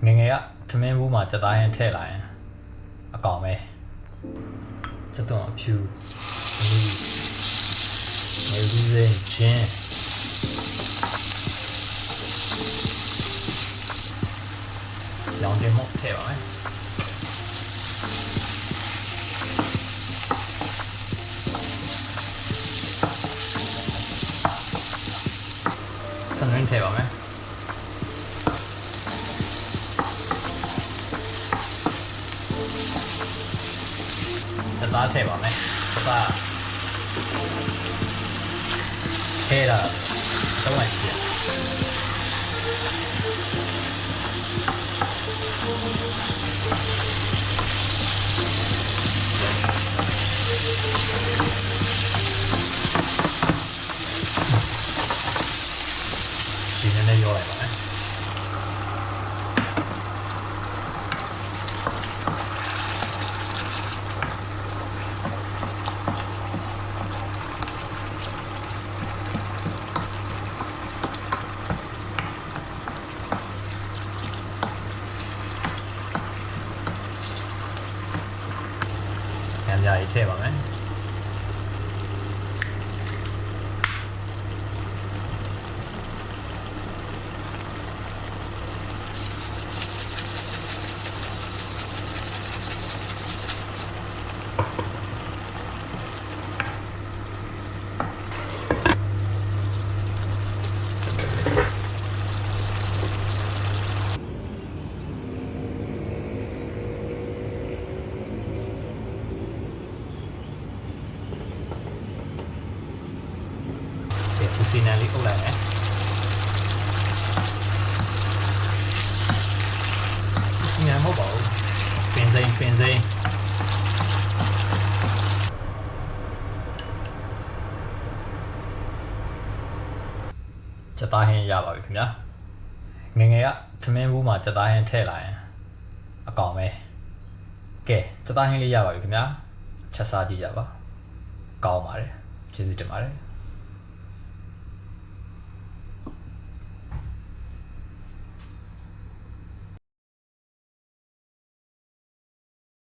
ငယ်ငယ်ကထမင်းဘူးမှာစက်သားဟင်းထည့်လိုက်ရင်အကောင်ပဲစက်သွန်အဖြူလူငယ်လူစင်းချင်းရောင်တင်မို့ထည့်ပါမယ်စံရင်းထည့်ပါမယ်သားထည့်ပါမယ်။သားထည့်တာတော့ဝင်ပြဒီနေ့ရောလိုက်ပါမယ်။ညာကြီးထည့်ပါမယ်စီနန်လေးအုပ်လိုက်မယ်စီနန်မဟုတ်ပါဘူးပင်စိမ်းစက်သားဟင်းရပါပြီခင်ဗျာငယ်ငယ်ကထမင်းဘူးမှာစက်သားဟင်းထည့်လိုက်ရင်အကောင်ပဲကဲစက်သားဟင်းလေးရပါပြီခင်ဗျာချက်စားကြည့်ကြပါကောင်းပါတယ်ကျေးဇူးတင်ပါတယ်